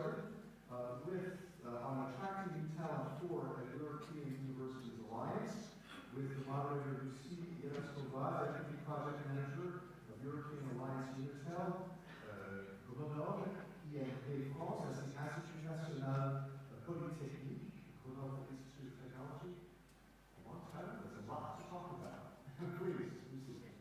started with on attracting talent for a European Universities Alliance with the moderator Lucie Euraxess, Deputy Project Manager of European Alliance Uniwell, Grenoble, INP France, as the Institut National Polytechnique, Grenoble Institute of Technology. A long time, there's a lot to talk about. Please, Lucie.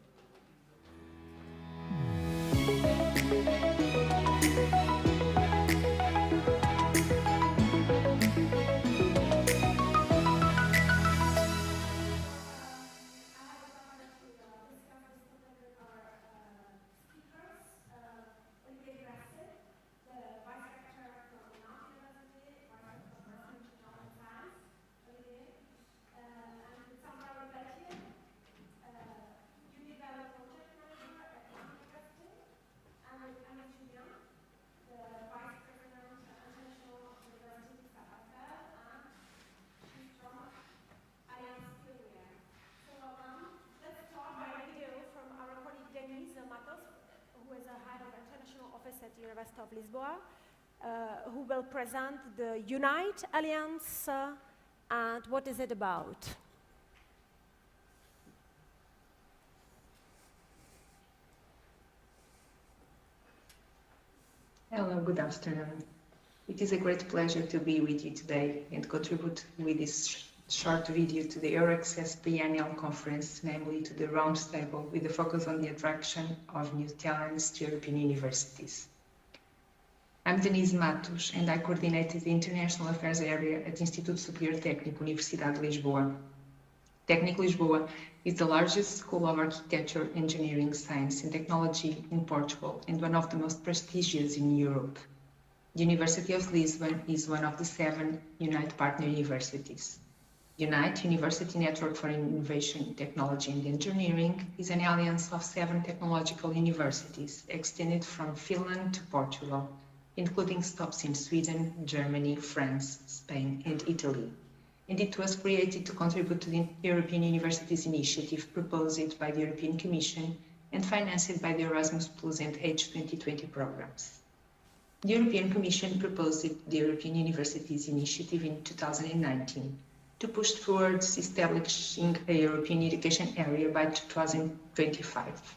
At the University of Lisboa, who will present the Unite Alliance and what is it about. Hello, good afternoon. It is a great pleasure to be with you today and contribute with this short video to the Euraxess Biennial Conference, namely to the Roundtable, with a focus on the attraction of new talents to European universities. I'm Denise Matos, and I coordinated the International Affairs area at Instituto Superior Técnico, Universidade de Lisboa. Técnico Lisboa is the largest school of architecture, engineering, science and technology in Portugal and one of the most prestigious in Europe. The University of Lisbon is one of the 7 Unite partner universities. Unite, University Network for Innovation, Technology and Engineering, is an alliance of 7 technological universities extended from Finland to Portugal, including stops in Sweden, Germany, France, Spain and Italy. And it was created to contribute to the European Universities Initiative proposed by the European Commission and financed by the Erasmus Plus and H2020 programs. The European Commission proposed the European Universities Initiative in 2019 to push towards establishing a European education area by 2025.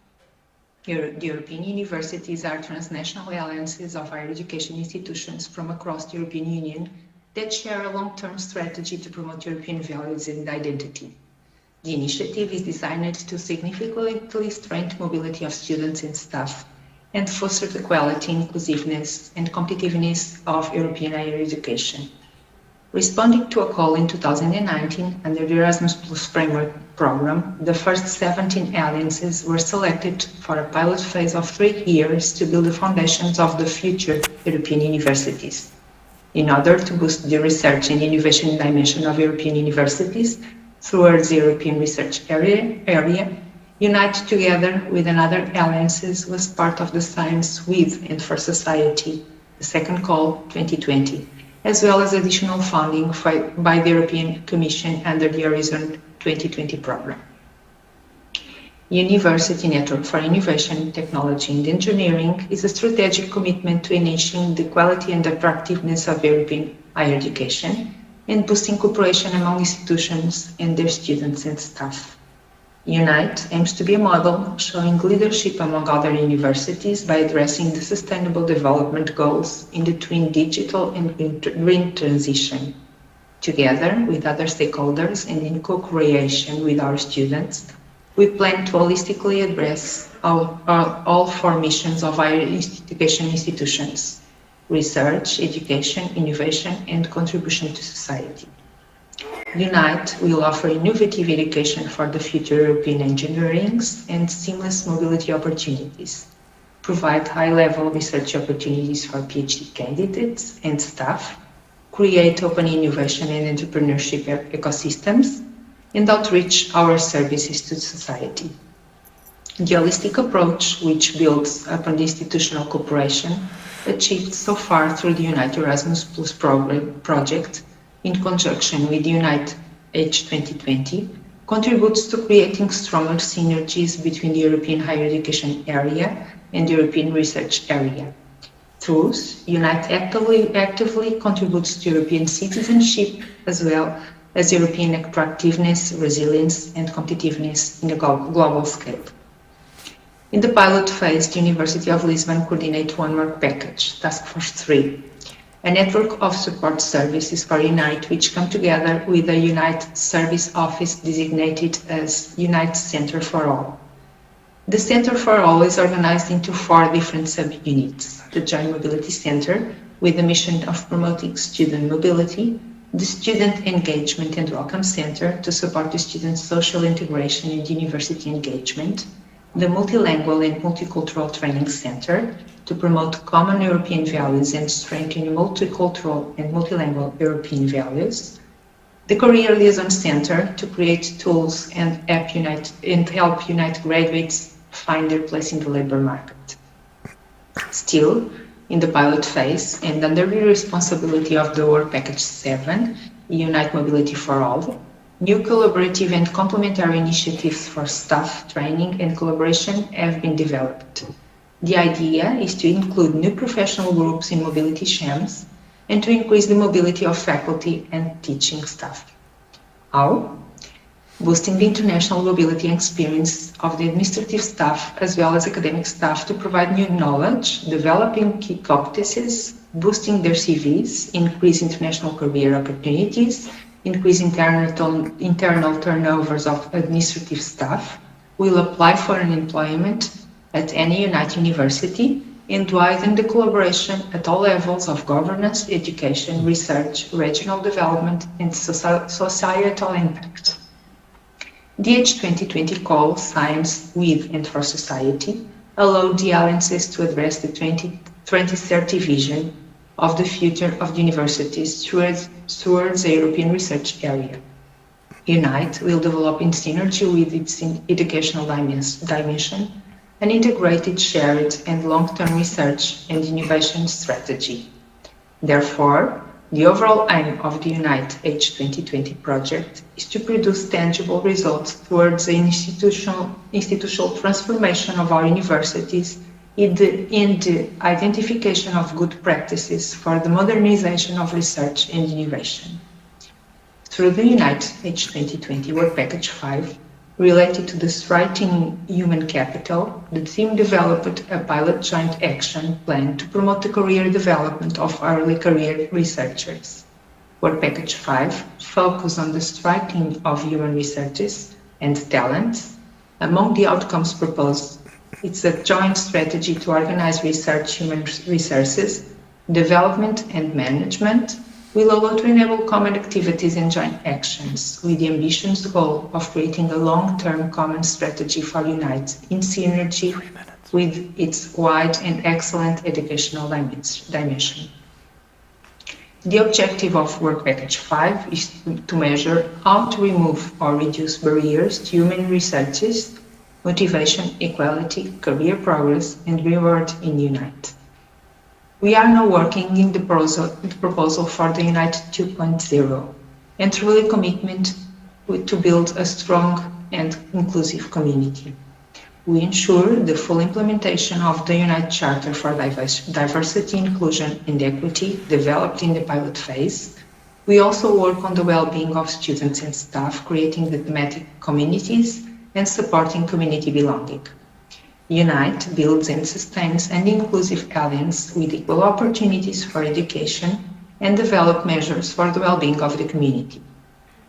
The European universities are transnational alliances of higher education institutions from across the European Union that share a long-term strategy to promote European values and identity. The initiative is designed to significantly strengthen mobility of students and staff and foster the quality, inclusiveness and competitiveness of European higher education. Responding to a call in 2019 under the Erasmus Plus framework program, the first 17 alliances were selected for a pilot phase of 3 years to build the foundations of the future European universities. In order to boost the research and innovation dimension of European universities towards the European research area, Unite, together with another alliances, was part of the Science with and for Society, the second call 2020, as well as additional funding by the European Commission under the Horizon 2020 program. University Network for Innovation, Technology and Engineering is a strategic commitment to enhancing the quality and attractiveness of European higher education and boosting cooperation among institutions and their students and staff. Unite aims to be a model showing leadership among other universities by addressing the sustainable development goals in the twin digital and green transition. Together with other stakeholders and in co-creation with our students, we plan to holistically address all 4 missions of higher education institutions: research, education, innovation, and contribution to society. Unite will offer innovative education for the future European engineerings and seamless mobility opportunities, provide high-level research opportunities for PhD candidates and staff, create open innovation and entrepreneurship ecosystems, and outreach our services to society. The holistic approach, which builds upon the institutional cooperation achieved so far through the Unite Erasmus Plus project, in conjunction with Unite H2020, contributes to creating stronger synergies between the European higher education area and the European research area. Thus, Unite actively contributes to European citizenship as well as European attractiveness, resilience, and competitiveness in a global scale. In the pilot phase, the University of Lisbon coordinates one work package, Task Force 3, a network of support services for Unite, which come together with a Unite service office designated as Unite Center for All. The Center for All is organized into 4 different sub-units: the Joint Mobility Center, with the mission of promoting student mobility, the Student Engagement and Welcome Center, to support the students' social integration and university engagement, the Multilingual and Multicultural Training Center, to promote common European values and strengthen multicultural and multilingual European values, the Career Liaison Center, to create tools and help Unite graduates find their place in the labor market. Still, in the pilot phase, and under the responsibility of the Work Package 7, Unite Mobility for All, new collaborative and complementary initiatives for staff training and collaboration have been developed. The idea is to include new professional groups in mobility shams and to increase the mobility of faculty and teaching staff. How? Boosting the international mobility experience of the administrative staff as well as academic staff to provide new knowledge, developing key competencies, boosting their CVs, increase international career opportunities, increase internal turnovers of administrative staff, will apply for an employment at any Unite university, and widen the collaboration at all levels of governance, education, research, regional development, and societal impact. The H2020 call, Science with and for Society, allowed the alliances to address the 2030 vision of the future of universities towards a European research area. Unite will develop in synergy with its educational dimension an integrated, shared, and long-term research and innovation strategy. Therefore, the overall aim of the Unite H2020 project is to produce tangible results towards the institutional transformation of our universities in the identification of good practices for the modernization of research and innovation. Through the Unite H2020 Work Package 5, related to the striking human capital, the team developed a pilot joint action plan to promote the career development of early career researchers. Work Package 5 focused on the striking of human researchers and talents. Among the outcomes proposed, it's a joint strategy to organize research, human resources, development and management, will allow to enable common activities and joint actions with the ambitious goal of creating a long-term common strategy for Unite in synergy with its wide and excellent educational dimension. The objective of Work Package 5 is to measure how to remove or reduce barriers to human researches, motivation, equality, career progress, and reward in Unite. We are now working in the proposal for the Unite 2.0 and through the commitment to build a strong and inclusive community. We ensure the full implementation of the Unite Charter for Diversity, Inclusion and Equity developed in the pilot phase. We also work on the well-being of students and staff, creating the thematic communities and supporting community belonging. Unite builds and sustains an inclusive alliance with equal opportunities for education and develop measures for the well-being of the community.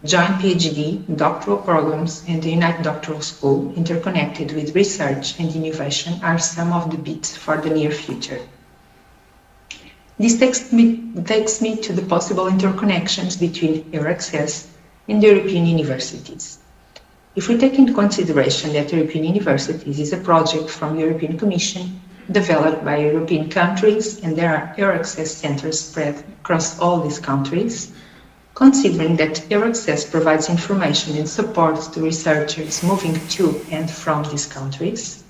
Joint PhD, doctoral programs, and the Unite Doctoral School, interconnected with research and innovation, are some of the bits for the near future. This takes me to the possible interconnections between Euraxess and European universities. If we take into consideration that European universities is a project from the European Commission developed by European countries and there are Euraxess centers spread across all these countries, considering that Euraxess provides information and support to researchers moving to and from these countries,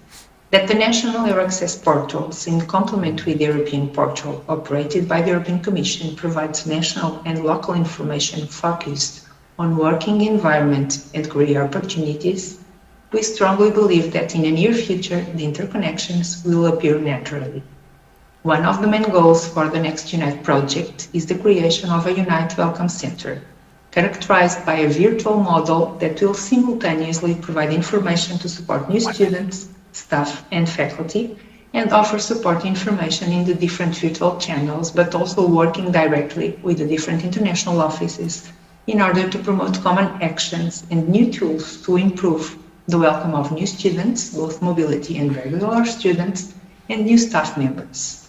that the national Euraxess portals, in complement with the European portal operated by the European Commission, provides national and local information focused on working environment and career opportunities, we strongly believe that in the near future the interconnections will appear naturally. One of the main goals for the Next Unite project is the creation of a Unite Welcome Center, characterized by a virtual model that will simultaneously provide information to support new students, staff, and faculty, and offer support information in the different virtual channels, but also working directly with the different international offices in order to promote common actions and new tools to improve the welcome of new students, both mobility and regular students, and new staff members.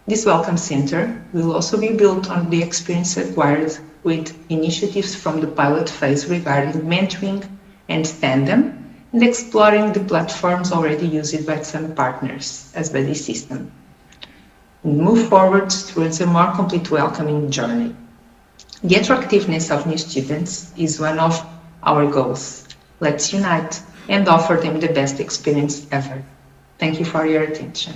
This Welcome Center will also be built on the experience acquired with initiatives from the pilot phase regarding mentoring and tandem, and exploring the platforms already used by some partners as buddy system. And move forward towards a more complete welcoming journey. The attractiveness of new students is one of our goals. Let's unite and offer them the best experience ever. Thank you for your attention.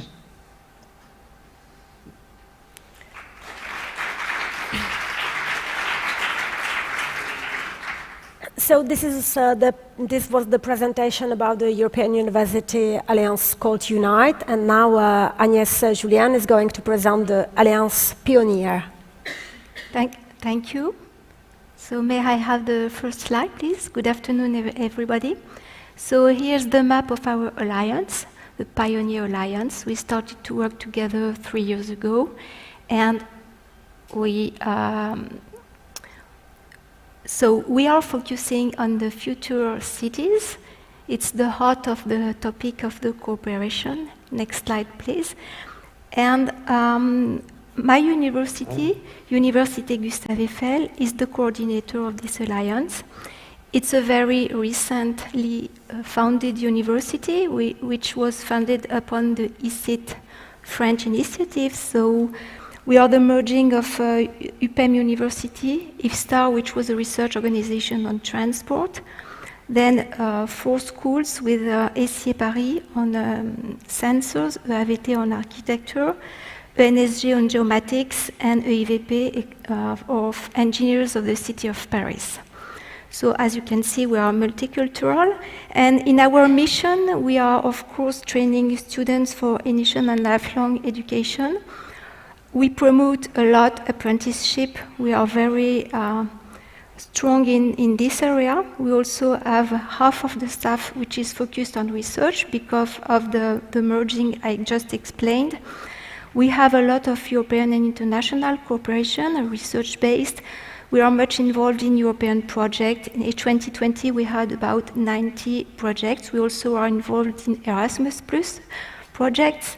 So this was the presentation about the European University Alliance called Unite, and now Agnès Julien is going to present the Alliance Pioneer. Thank you. So may I have the first slide, please? Good afternoon, everybody. So here's the map of our alliance, the Pioneer Alliance. We started to work together 3 years ago, and we are focusing on the future cities. It's the heart of the topic of the cooperation. Next slide, please. And my university, Université Gustave Eiffel, is the coordinator of this alliance. It's a very recently founded university, which was founded upon the ICIT French initiative. So we are the merging of UPEM University, IFSTAR, which was a research organization on transport, then 4 schools with SCA Paris on sensors, EAVT on architecture, ENSG on geomatics, and EIVP of engineers of the city of Paris. So as you can see, we are multicultural, and in our mission, we are of course training students for initial and lifelong education. We promote a lot apprenticeship. We are very strong in this area. We also have half of the staff which is focused on research because of the merging I just explained. We have a lot of European and international cooperation, research-based. We are much involved in European projects. In 2020, we had about 90 projects. We also are involved in Erasmus Plus projects.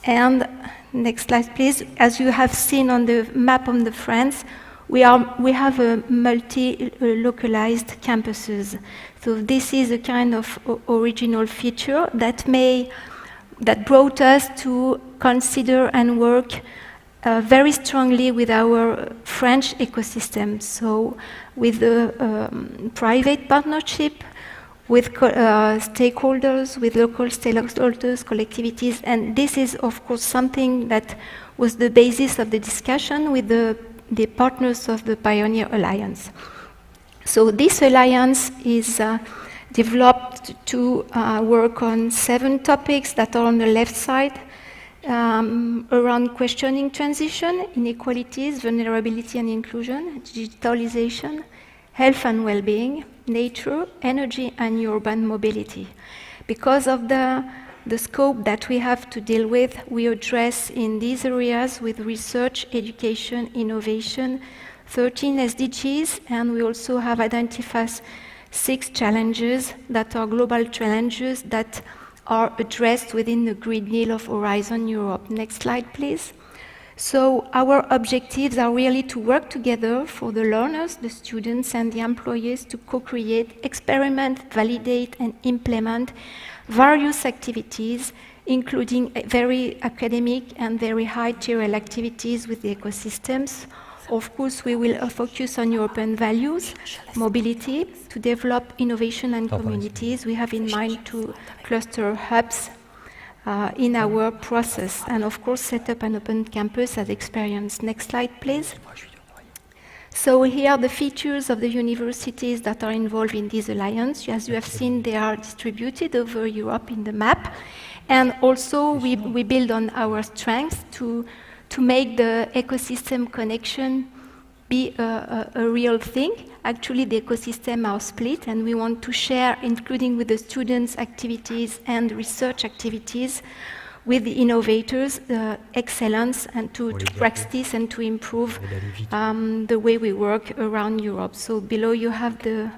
And next slide, please. As you have seen on the map on the France, we have a multi-localized campuses. So this is a kind of original feature that brought us to consider and work very strongly with our French ecosystem. So with the private partnership, with stakeholders, with local stakeholders, collectivities, and this is of course something that was the basis of the discussion with the partners of the Pioneer Alliance. So this alliance is developed to work on 7 topics that are on the left side, around questioning transition, inequalities, vulnerability and inclusion, digitalization, health and well-being, nature, energy and urban mobility. Because of the scope that we have to deal with, we address in these areas with research, education, innovation, 13 SDGs, and we also have identified 6 challenges that are global challenges that are addressed within the Green Deal of Horizon Europe. Next slide, please. So our objectives are really to work together for the learners, the students, and the employees to co-create, experiment, validate, and implement various activities, including very academic and very high-tier activities with the ecosystems. Of course, we will focus on European values, mobility, to develop innovation and communities. We have in mind to cluster hubs in our process, and of course set up an open campus as experienced. Next slide, please. So here are the features of the universities that are involved in this alliance. As you have seen, they are distributed over Europe in the map, And also, we build on our strengths to make the ecosystem connection be a real thing. Actually, the ecosystem are split, and we want to share, including with the students' activities and research activities, with the innovators, excellence, and to practice and to improve the way we work around Europe. So below you have the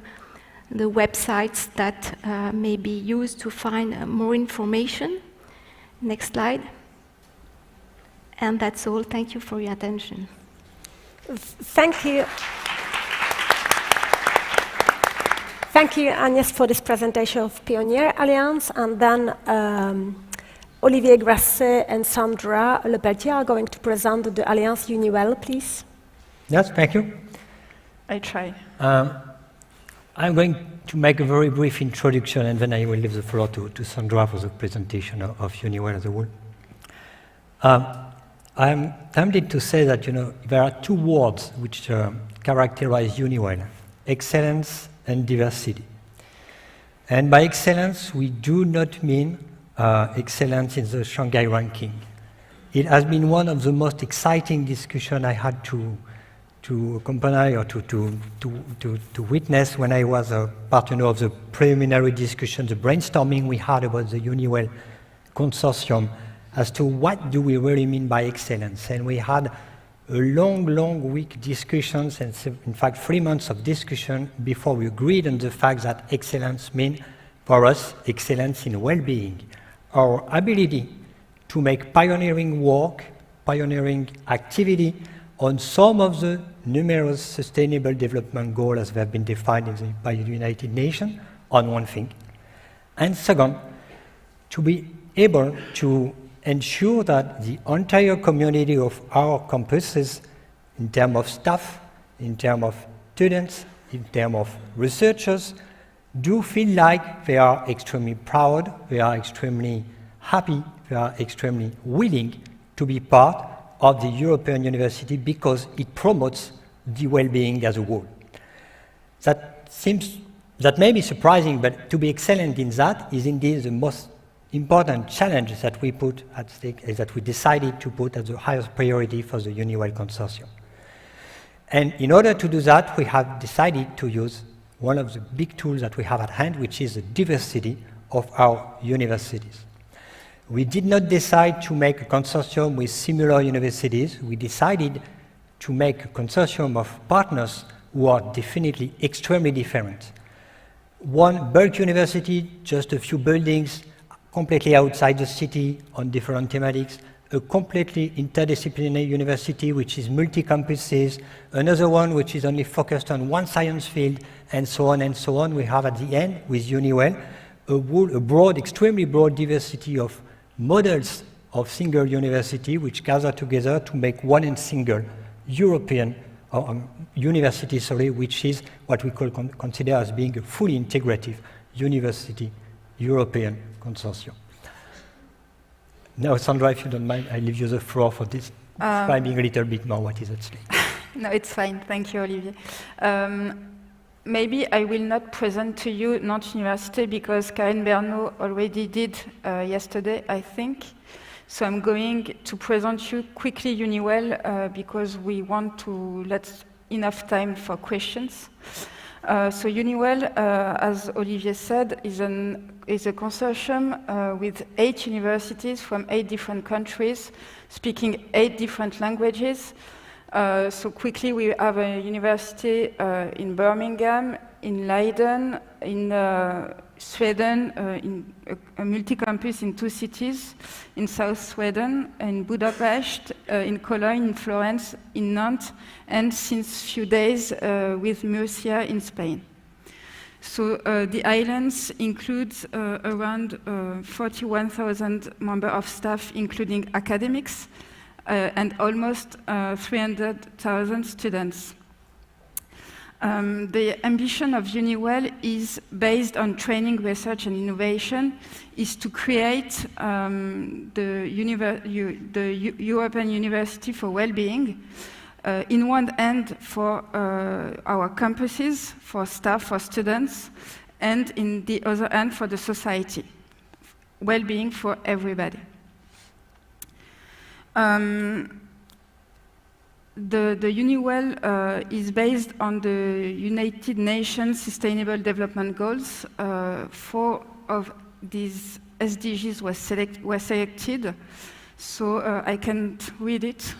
websites that may be used to find more information. Next slide. And that's all. Thank you for your attention. Thank you. Thank you, Agnès, for this presentation of Pioneer Alliance. And then Olivier Grasset and Sandra Lepelletier are going to present the Alliance Uniwell, please. Yes, thank you. I try. I'm going to make a very brief introduction, and then I will leave the floor to Sandra for the presentation of Uniwell as a whole. I'm tempted to say that there are two words which characterize Uniwell: excellence and diversity. And by excellence, we do not mean excellence in the Shanghai ranking. It has been one of the most exciting discussions I had to accompany or to witness when I was a partner of the preliminary discussion, the brainstorming we had about the Uniwell consortium as to what do we really mean by excellence. And we had a long week discussions, and in fact 3 months of discussion before we agreed on the fact that excellence means for us excellence in well-being, our ability to make pioneering work, pioneering activity on some of the numerous sustainable development goals as they have been defined by the United Nations on one thing. And second, to be able to ensure that the entire community of our campuses, in terms of staff, in terms of students, in terms of researchers, do feel like they are extremely proud, they are extremely happy, they are extremely willing to be part of the European University because it promotes the well-being as a whole. That may be surprising, but to be excellent in that is indeed the most important challenge that we put at stake, that we decided to put as the highest priority for the Uniwell consortium. And in order to do that, we have decided to use one of the big tools that we have at hand, which is the diversity of our universities. We did not decide to make a consortium with similar universities. We decided to make a consortium of partners who are definitely extremely different. One bulk university, just a few buildings, completely outside the city on different thematics, a completely interdisciplinary university which is multi-campuses, another one which is only focused on one science field, and so on and so on. We have at the end, with Uniwell, a broad, extremely broad diversity of models of single university which gather together to make one and single European university, which is what we consider as being a fully integrative university European consortium. Now, Sandra, if you don't mind, I leave you the floor for this, describing a little bit more what is at stake. No, it's fine. Thank you, Olivier. Maybe I will not present to you Nantes University because Karen Bernot already did yesterday, I think. So I'm going to present you quickly Uniwell because we want to let enough time for questions. So Uniwell, as Olivier said, is a consortium with 8 universities from 8 different countries, speaking 8 different languages. So quickly, we have a university in Birmingham, in Leiden, in Sweden, in a multi-campus in 2 cities, in South Sweden, in Budapest, in Cologne, in Florence, in Nantes, and since few days with Murcia in Spain. So the islands includes around 41,000 members of staff, including academics, and almost 300,000 students. The ambition of Uniwell is based on training, research, and innovation, is to create the European University for Wellbeing, in one end for our campuses, for staff, for students, and in the other end for the society. well-being for everybody. The Uniwell is based on the United Nations Sustainable Development Goals. 4 of these SDGs were selected, so I can't read it.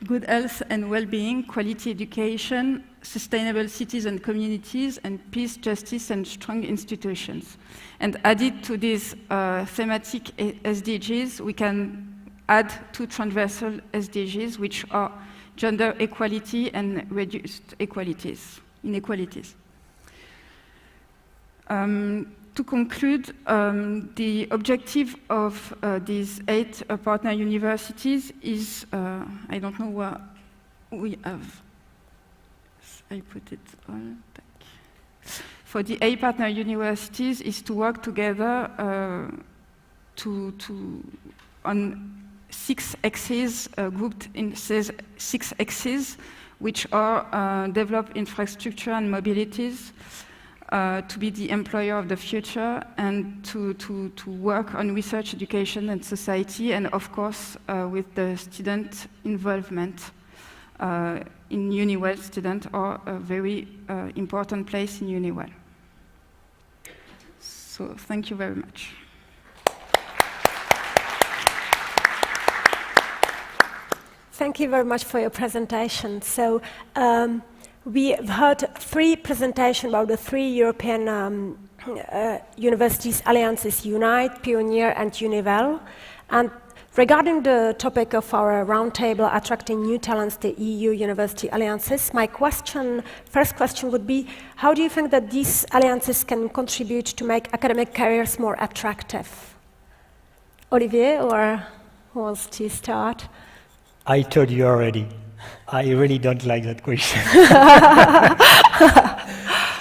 Good health and well-being, quality education, sustainable cities and communities, and peace, justice, and strong institutions. And added to these thematic SDGs, we can add 2 transversal SDGs, which are gender equality and reduced inequalities. To conclude, the objective of these 8 partner universities is, I don't know where we have, I put it all back. For the 8 partner universities is to work together on 6 axes, grouped in 6 axes, which are develop infrastructure and mobilities, to be the employer of the future, and to work on research, education, and society, and of course with the student involvement. In Uniwell, students are a very important place in Uniwell. So thank you very much. Thank you very much for your presentation. So we've heard 3 presentations about the 3 European universities alliances, Unite, Pioneer, and Uniwell. And regarding the topic of our roundtable, attracting new talents, the EU University Alliances, my first question would be, how do you think that these alliances can contribute to make academic careers more attractive? Olivier, or who wants to start? I told you already, I really don't like that question.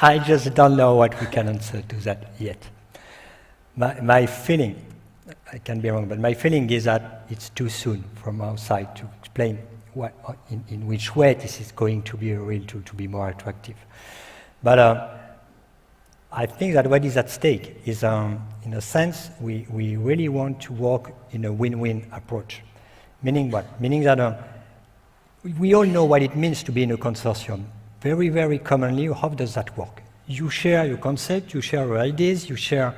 I just don't know what we can answer to that yet. My feeling, I can be wrong, but my feeling is that it's too soon from our side to explain in which way this is going to be a real tool to be more attractive. But I think that what is at stake is, in a sense, we really want to work in a win-win approach. Meaning what? Meaning that we all know what it means to be in a consortium. Very, very commonly, how does that work? You share your concept, you share your ideas, you share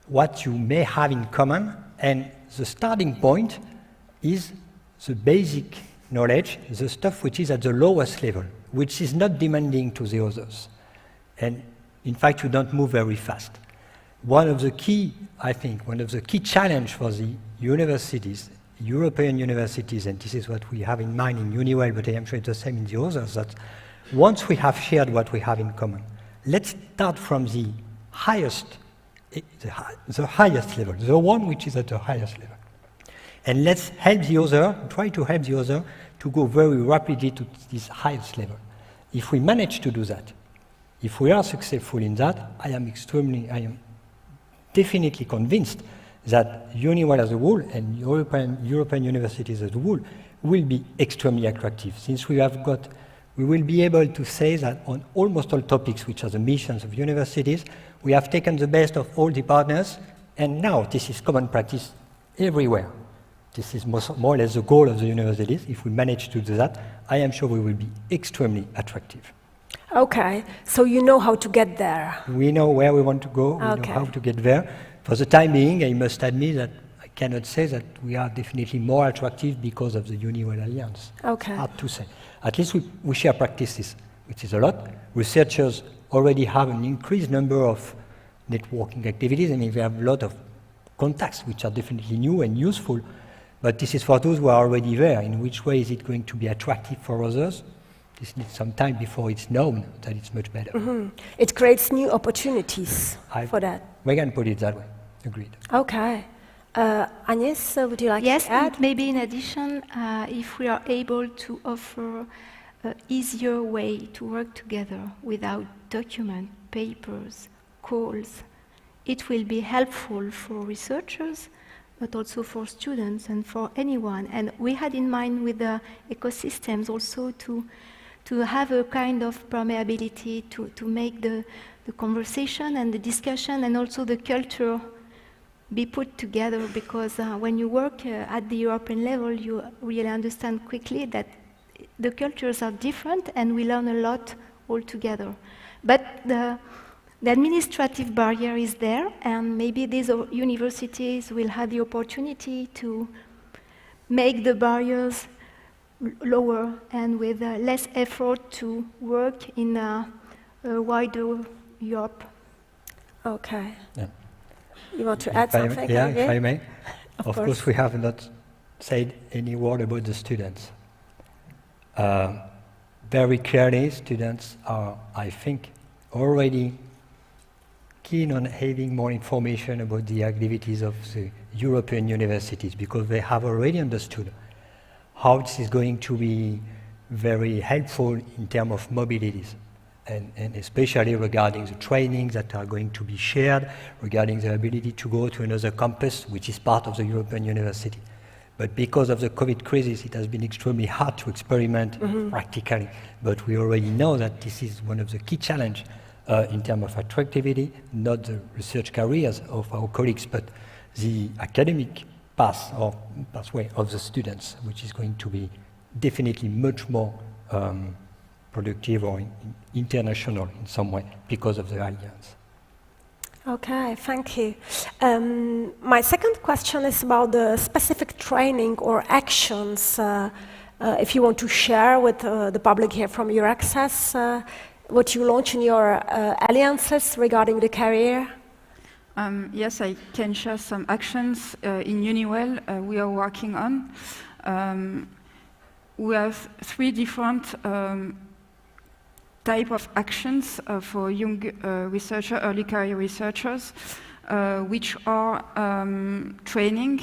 what you may have in common, and the starting point is the basic knowledge, the stuff which is at the lowest level, which is not demanding to the others. And in fact, you don't move very fast. One of the key challenges for the universities, European universities, and this is what we have in mind in Uniwell, but I am sure it's the same in the others, that once we have shared what we have in common, let's start from the highest level, the one which is at the highest level. And let's help the other, try to help the other to go very rapidly to this highest level. If we manage to do that, if we are successful in that, I am definitely convinced that Uniwell as a whole and European universities as a whole will be extremely attractive, since we will be able to say that on almost all topics which are the missions of universities, we have taken the best of all the partners, and now this is common practice everywhere. This is more or less the goal of the universities. If we manage to do that, I am sure we will be extremely attractive. Okay, so you know how to get there. We know where we want to go, we know how to get there. For the time being, I must admit that I cannot say that we are definitely more attractive because of the Uniwell Alliance. Okay. It's hard to say. At least we share practices, which is a lot. Researchers already have an increased number of networking activities. I mean, we have a lot of contacts, which are definitely new and useful. But this is for those who are already there. In which way is it going to be attractive for others? This needs some time before it's known that it's much better. Mm-hmm. It creates new opportunities for that. We can put it that way. Agreed. Okay. Agnès, would you like to add? Yes, maybe in addition, if we are able to offer an easier way to work together without document, papers, calls, it will be helpful for researchers, but also for students and for anyone. And we had in mind with the ecosystems also to have a kind of permeability to make the conversation and the discussion and also the culture be put together, because when you work at the European level, you really understand quickly that the cultures are different and we learn a lot all together. But the administrative barrier is there, and maybe these universities will have the opportunity to make the barriers lower and with less effort to work in a wider Europe. Okay. Yeah. You want to add something? Yeah, Olivier? if I may. Of course, we have not said any word about the students. Very clearly, students are, I think, already keen on having more information about the activities of the European universities, because they have already understood how this is going to be very helpful in terms of mobilities, and especially regarding the trainings that are going to be shared, regarding the ability to go to another campus, which is part of the European university. But because of the COVID crisis, it has been extremely hard to experiment practically. But we already know that this is one of the key challenges in terms of attractivity, not the research careers of our colleagues, but the academic path or pathway of the students, which is going to be definitely much more productive or international in some way because of the alliance. Okay, thank you. My second question is about the specific training or actions, if you want to share with the public here from Euraxess, what you launch in your alliances regarding the career. Yes, I can share some actions in Uniwell we are working on. We have 3 different type of actions for young researcher, early career researchers, which are training,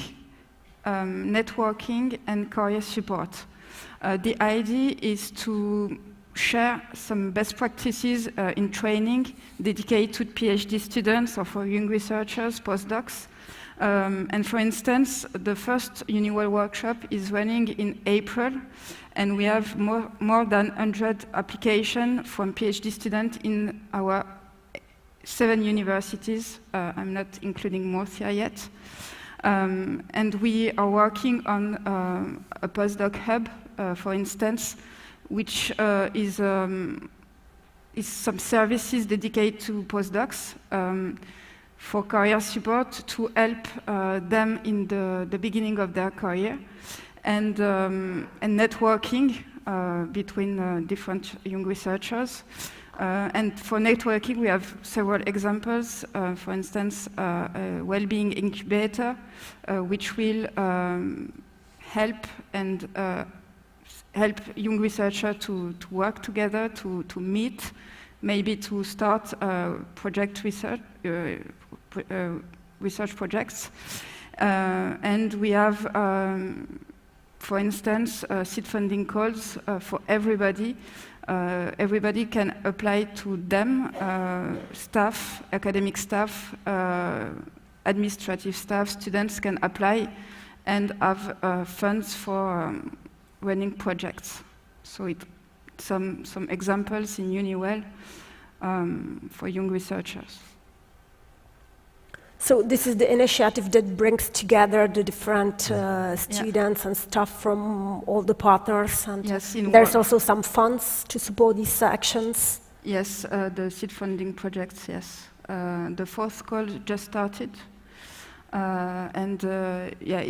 networking, and career support. The idea is to share some best practices in training dedicated to PhD students or for young researchers, postdocs. And for instance, the first Uniwell workshop is running in April, and we have more than 100 applications from PhD students in our 7 universities. I'm not including Murcia yet. And we are working on a postdoc hub, for instance, which is some services dedicated to postdocs for career support to help them in the beginning of their career, and networking between different young researchers. And for networking, we have several examples. For instance, a well-being incubator, which will help young researchers to work together, to meet, maybe to start project research projects. And we have, for instance, seed funding calls for everybody. Everybody can apply to them, staff, academic staff, administrative staff, students can apply and have funds for running projects. So some examples in Uniwell for young researchers. So this is the initiative that brings together the different students and staff from all the partners, and yes, there's also some funds to support these actions. Yes, the seed funding projects, yes. The 4th call just started, and yeah,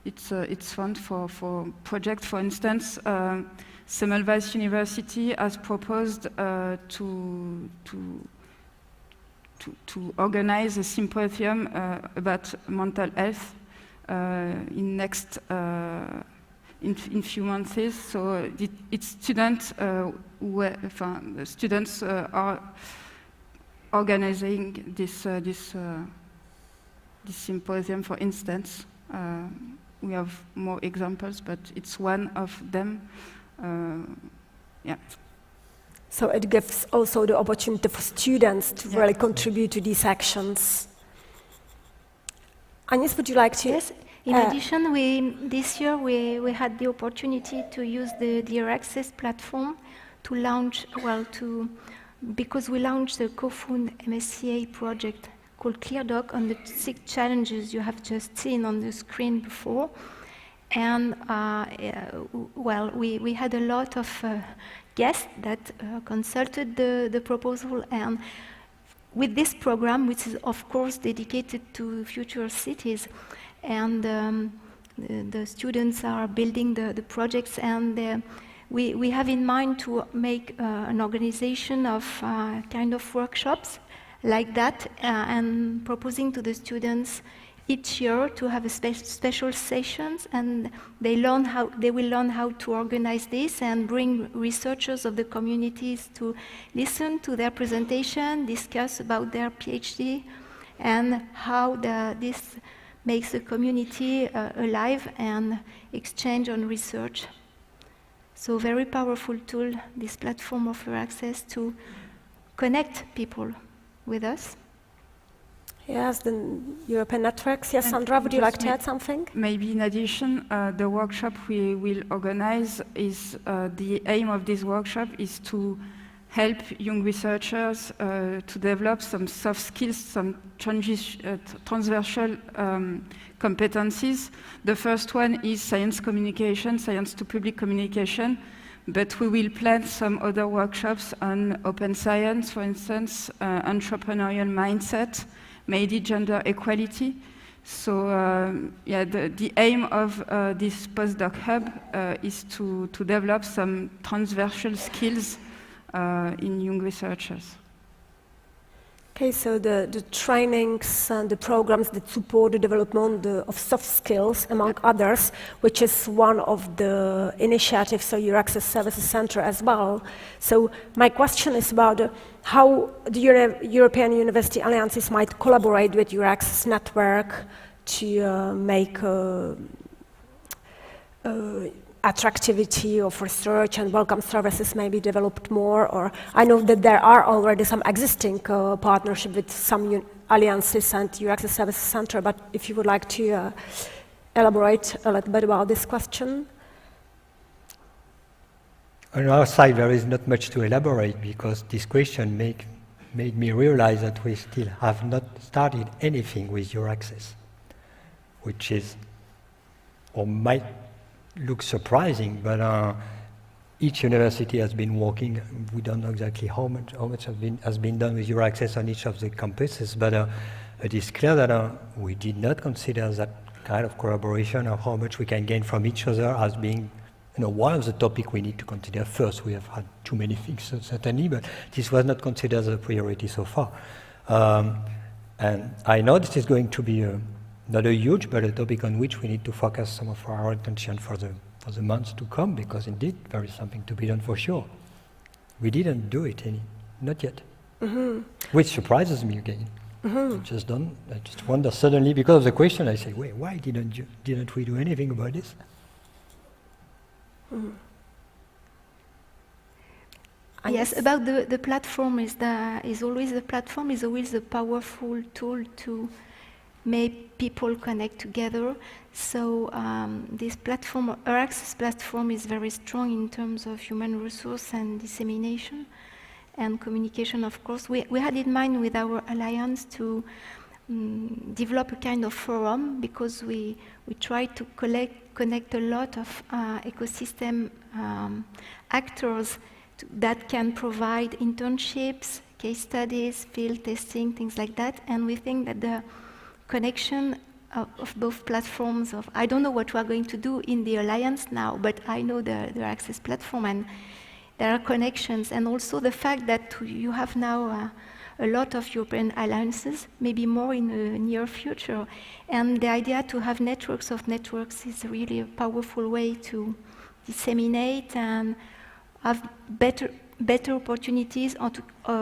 it's fun for projects. For instance, Semmelweis University has proposed to organize a symposium about mental health in few months. So its students students are organizing this symposium. For instance, we have more examples, but it's one of them. Yeah. So it gives also the opportunity for students to really contribute to these actions. Agnes, would you like to? Yes. In addition, this year we had the opportunity to use the Euraxess platform to launch, because we launched the CoFund MSCA project called ClearDoc on the 6 challenges you have just seen on the screen before. And well, we had a lot of guests that consulted the proposal, and with this program, which is of course dedicated to future cities, and the students are building the projects, and we have in mind to make an organization of kind of workshops like that, and proposing to the students each year to have a special sessions, and they will learn how to organize this and bring researchers of the communities to listen to their presentation, discuss about their PhD, and how this makes the community alive and exchange on research. So very powerful tool, this platform of Euraxess, to connect people with us. Yes, the European networks. Yes, Sandra, would you like to add something? Maybe in addition, the workshop we will organize is, the aim of this workshop is to help young researchers to develop some soft skills, some transversal competencies. The first one is science communication, science to public communication, but we will plan some other workshops on open science, for instance, entrepreneurial mindset, maybe gender equality. So yeah, the aim of this postdoc hub is to develop some transversal skills in young researchers. Okay, so the trainings and the programs that support the development of soft skills, among others, which is one of the initiatives of Euraxess Services Center as well. So my question is about how the European University Alliances might collaborate with Euraxess Network to make attractivity of research and welcome services may be developed more, or I know that there are already some existing partnership with some alliances and Euraxess Services Center, but if you would like to elaborate a little bit about this question. On our side, there is not much to elaborate, because this question made me realize that we still have not started anything with Euraxess, which is, or might look surprising, but each university has been working. We don't know exactly how much has been done with Euraxess on each of the campuses, but it is clear that we did not consider that kind of collaboration, or how much we can gain from each other, as being one of the topics we need to consider first. We have had too many things, certainly, but this was not considered as a priority so far. And I know this is going to be not a huge, but a topic on which we need to focus some of our attention for the months to come, because indeed there is something to be done for sure. We didn't do it not yet, which surprises me again. I just wonder suddenly, because of the question, I say, wait, why didn't we do anything about this? Yes, about the platform is always a powerful tool to make people connect together. So this platform, Euraxess platform, is very strong in terms of human resource and dissemination and communication, of course. We had in mind with our alliance to develop a kind of forum, because we try to connect a lot of ecosystem actors that can provide internships, case studies, field testing, things like that. And we think that the connection of both platforms, I don't know what we are going to do in the alliance now, but I know the Euraxess platform, and there are connections. And also the fact that you have now a lot of European alliances, maybe more in the near future. And the idea to have networks of networks is really a powerful way to disseminate and have better opportunities, or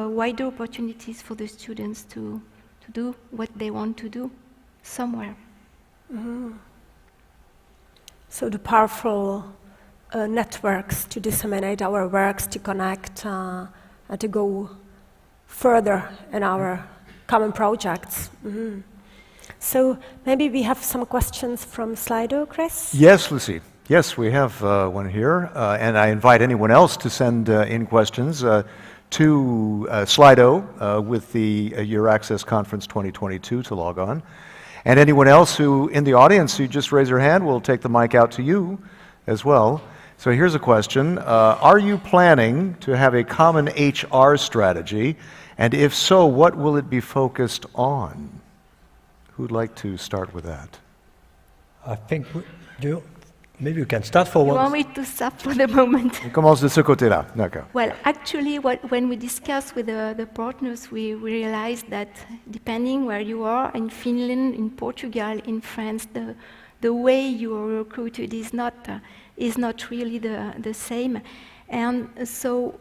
wider opportunities for the students to do what they want to do somewhere. So the powerful networks to disseminate our works, to connect, and to go further in our common projects. So maybe we have some questions from Slido, Chris? Yes, Lucy. Yes, we have one here, and I invite anyone else to send in questions to Slido with the Euraxess Conference 2022 to log on. And anyone else who in the audience who just raise their hand, we'll take the mic out to you as well. So here's a question. Are you planning to have a common HR strategy? And if so, what will it be focused on? Who'd like to start with that? I think, maybe you can start for You once. want me to start for the moment? On commence de ce côté-là. D'accord. Well, actually, when we discussed with the partners, we realized that depending where you are, in Finland, in Portugal, in France, the way you are recruited is not really the same. And so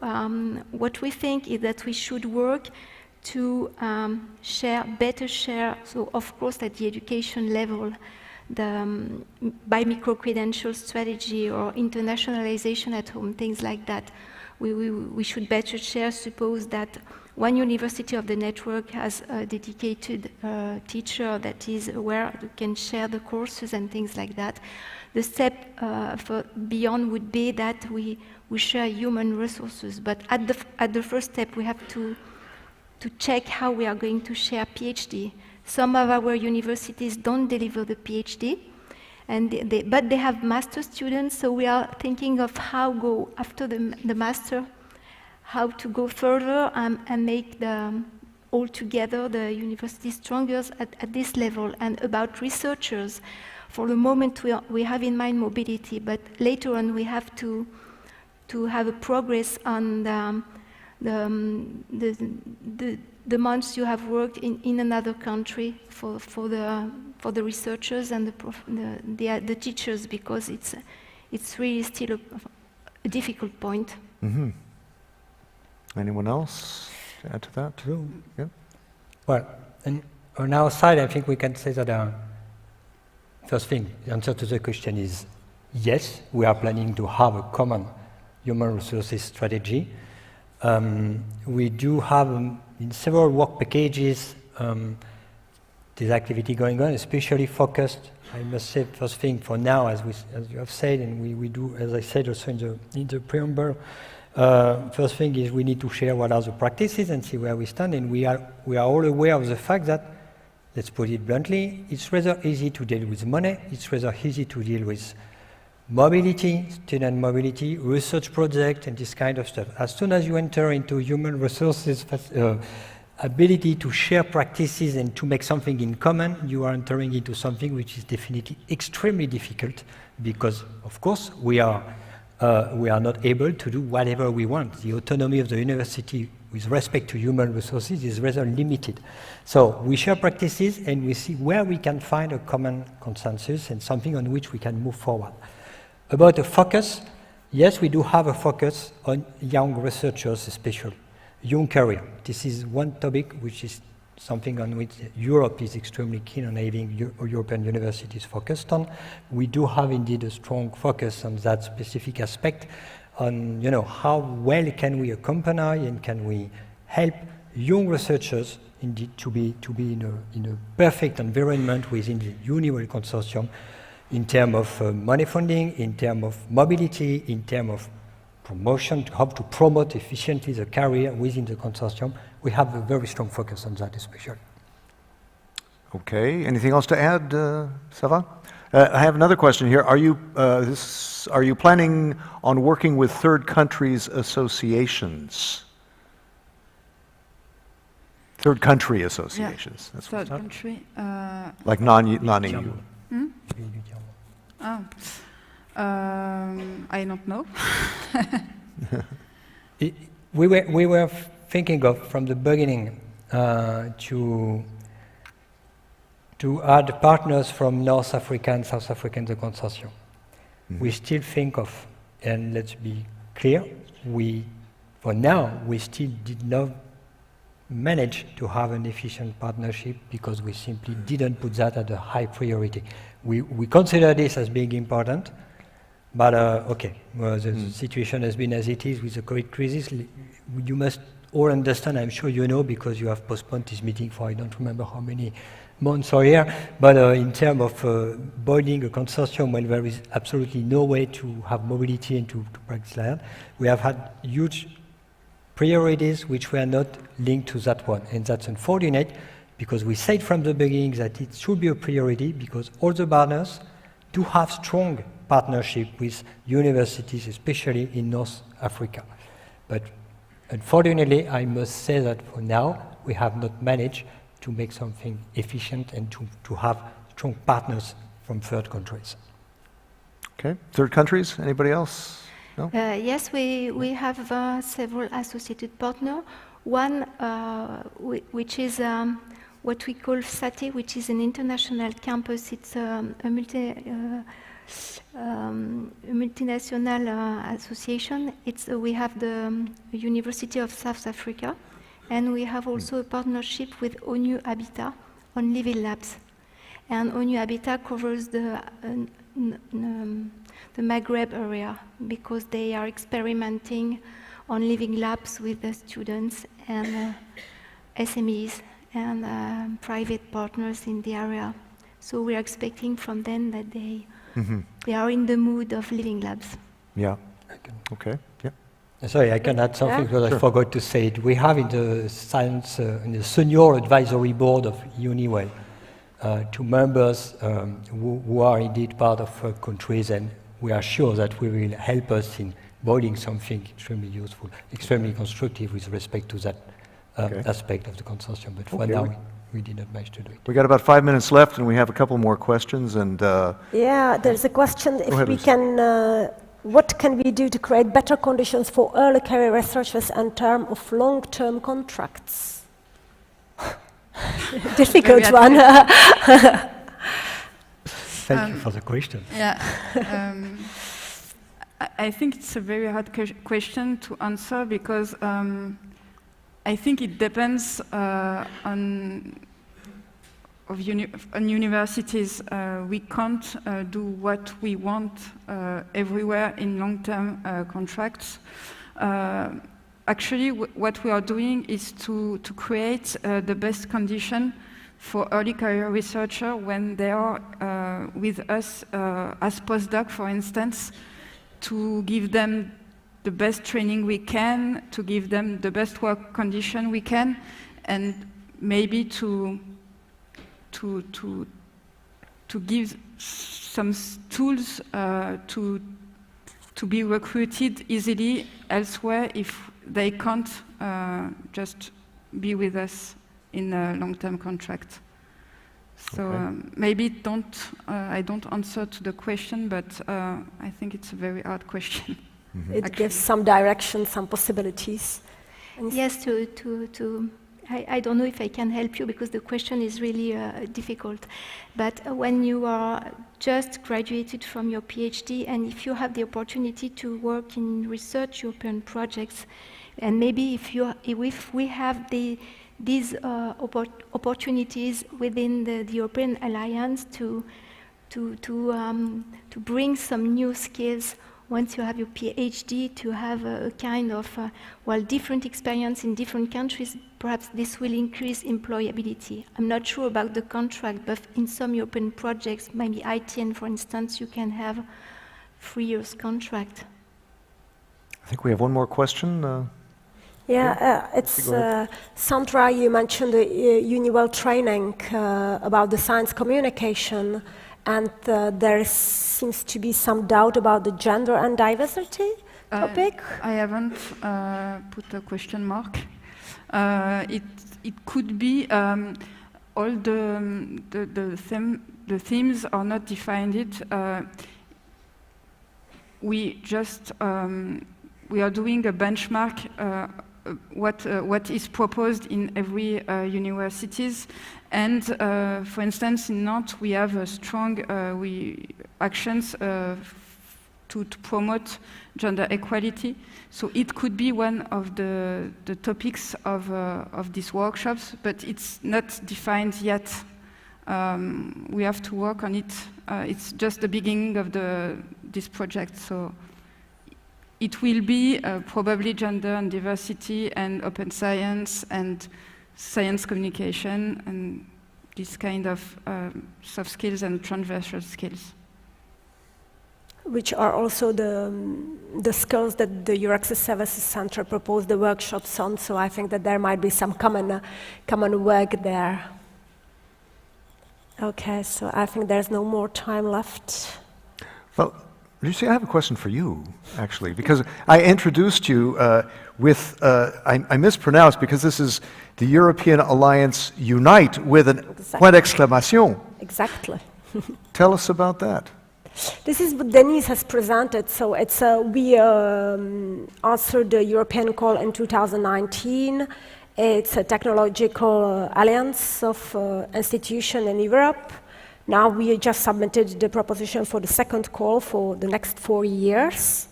what we think is that we should work to better share, so of course at the education level, by micro-credential strategy or internationalization at home, things like that. We should better share. Suppose that one university of the network has a dedicated teacher that is aware, who can share the courses and things like that. The step for beyond would be that we share human resources, but at the first step we have to check how we are going to share PhD. Some of our universities don't deliver the PhD, but they have master students, so we are thinking of how go after the master, how to go further and make altogether the university stronger at this level. And about researchers, for the moment we have in mind mobility, but later on we have to have a progress on the months you have worked in another country for the researchers and the teachers, because it's really still a difficult point. Mm-hmm. Anyone else to add to that? True. Yeah. Well, and on our side, I think we can say that first thing, the answer to the question is yes, we are planning to have a common human resources strategy. We do have in several work packages this activity going on, especially focused, I must say, first thing for now, as you have said, and we do, as I said also in the preamble, first thing is we need to share what are the practices and see where we stand, and we are all aware of the fact that, let's put it bluntly, it's rather easy to deal with money, it's rather easy to deal with mobility, student mobility, research project, and this kind of stuff. As soon as you enter into human resources ability to share practices and to make something in common, you are entering into something which is definitely extremely difficult, because, of course, we are not able to do whatever we want. The autonomy of the university with respect to human resources is rather limited. So we share practices and we see where we can find a common consensus and something on which we can move forward. About a focus, yes, we do have a focus on young researchers, especially young career. This is one topic which is something on which Europe is extremely keen on having European universities focused on. We do have indeed a strong focus on that specific aspect, on how well can we accompany and can we help young researchers indeed to be in a perfect environment within the Uniwell consortium, in terms of money funding, in terms of mobility, in terms of promotion, to how to promote efficiently the career within the consortium. We have a very strong focus on that especially. Okay, anything else to add, Sava? I have another question here. Are you planning on working with third countries associations? Third country associations. Yeah. Third country. Like non-EU. I don't know. We were thinking of from the beginning to add partners from North Africa and South Africa in the consortium. Mm-hmm. We still think of, and let's be clear, for now we still did not manage to have an efficient partnership because we simply didn't put that at a high priority. We consider this as being important, but the situation has been as it is with the COVID crisis. You must all understand, I'm sure you know, because you have postponed this meeting for I don't remember how many months or years, but in terms of building a consortium when there is absolutely no way to have mobility and to practice like that, we have had huge priorities which were not linked to that one. And that's unfortunate because we said from the beginning that it should be a priority because all the partners do have strong partnership with universities, especially in North Africa. But unfortunately, I must say that for now, we have not managed to make something efficient and to have strong partners from third countries. Okay, third countries, anybody else? No? Yes, we have several associated partners. One, which is what we call SATE, which is an international campus. It's a multinational association. We have the University of South Africa, and we have also a partnership with ONU Habitat on living labs. And ONU Habitat covers the Maghreb area because they are experimenting on living labs with the students and SMEs and private partners in the area. So we are expecting from them that they are in the mood of living labs. Yeah. Okay. Yeah. Sorry, I can add something because I forgot to say it. We have in the science, in the senior advisory board of Uniwell, 2 members who are indeed part of countries, and we are sure that we will help us in building something extremely useful, extremely constructive with respect to that aspect of the consortium. But for now, we did not manage to do it. We got about 5 minutes left, and we have a couple more questions. And yeah, there's a question if we can. What can we do to create better conditions for early career researchers in terms of long-term contracts? Difficult one. Thank you for the question. Yeah, I think it's a very hard question to answer because I think it depends on universities. We can't do what we want everywhere in long-term contracts. Actually, what we are doing is to create the best condition for early career researchers when they are with us as postdoc, for instance, to give them the best training we can, to give them the best work condition we can, and maybe to give some tools to be recruited easily elsewhere if they can't just be with us in a long-term contract. So maybe I don't answer to the question, but I think it's a very hard question. It gives some direction, some possibilities. Yes, I don't know if I can help you because the question is really difficult. But when you are just graduated from your PhD and if you have the opportunity to work in research European projects, and maybe if we have these opportunities within the European Alliance to bring some new skills once you have your PhD, to have a kind of different experience in different countries, perhaps this will increase employability. I'm not sure about the contract, but in some European projects, maybe ITN, for instance, you can have 3 years contract. I think we have one more question. It's Sandra, you mentioned the Uniwell training about the science communication, and there seems to be some doubt about the gender and diversity topic. I haven't put a question mark. It could be all the themes are not defined. We are doing a benchmark what is proposed in every universities, and for instance in Nantes we have a strong actions to promote gender equality. So it could be one of the topics of these workshops, but it's not defined yet. We have to work on it. It's just the beginning of this project, so it will be probably gender and diversity and open science and science communication and this kind of soft skills and transversal skills. which are also the skills that the Euraxess Services Center proposed the workshops on, so I think that there might be some common work there. Okay, so I think there's no more time left. Well, Lucie, I have a question for you, actually, because I introduced you with, I mispronounced, because this is the European Alliance Unite with an point d'exclamation. Exactly. Tell us about that. This is what Denise has presented. So it's we answered the European call in 2019. It's a technological alliance of institutions in Europe. Now we just submitted the proposition for the second call for the next 4 years.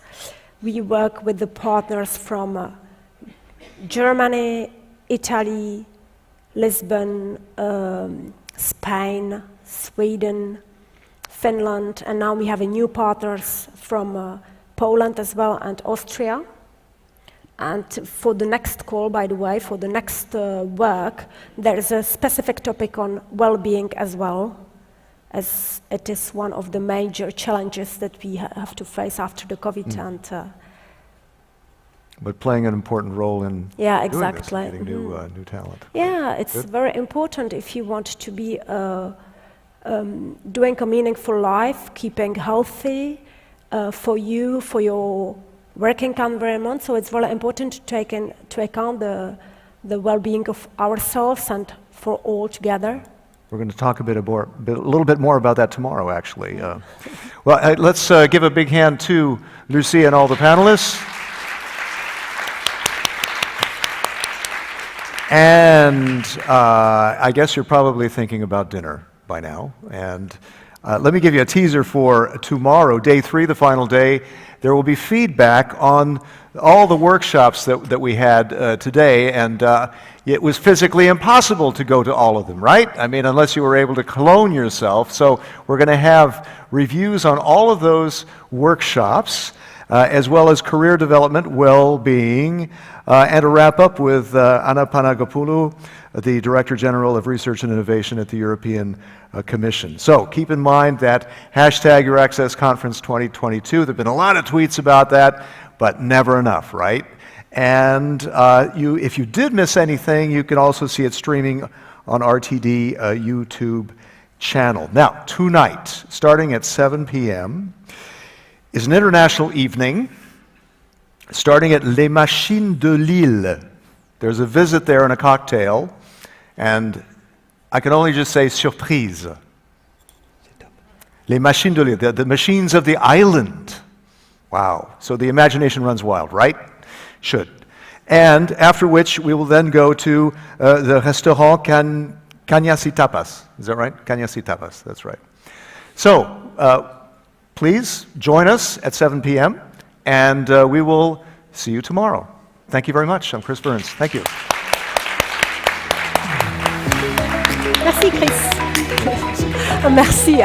We work with the partners from Germany, Italy, Lisbon, Spain, Sweden, Finland, and now we have a new partners from Poland as well, and Austria. And for the next call, by the way, for the next work, there is a specific topic on well-being as well, as it is one of the major challenges that we have to face after the COVID. And but playing an important role in yeah, doing exactly. this, getting new talent. Yeah, it's Good. very important if you want to be doing a meaningful life, keeping healthy for you, for your working environment. So it's very important to take into account the well-being of ourselves and for all together. We're going to talk a little bit more about that tomorrow, actually. Well, let's give a big hand to Lucie and all the panelists. And I guess you're probably thinking about dinner by now. And let me give you a teaser for tomorrow, day 3, the final day. There will be feedback on all the workshops that we had today, and it was physically impossible to go to all of them, right? I mean, unless you were able to clone yourself. So we're going to have reviews on all of those workshops, as well as career development, well-being, and to wrap up with Anna Panagopoulou, the Director General of Research and Innovation at the European Commission. So keep in mind that hashtag Euraxess Conference 2022. There have been a lot of tweets about that, but never enough, right? And if you did miss anything, you can also see it streaming on RTD YouTube channel. Now, tonight, starting at 7 p.m., is an international evening, starting at Les Machines de Lille. There's a visit there and a cocktail, and I can only just say surprise. Les Machines de Lille, the machines of the island. Wow, so the imagination runs wild, right? Should. And after which we will then go to the restaurant Cañas y Tapas. Is that right? Cañas y Tapas, that's right. So, please join us at 7 p.m. and we will see you tomorrow. Thank you very much. I'm Chris Burns. Thank you. Merci Chris. Merci.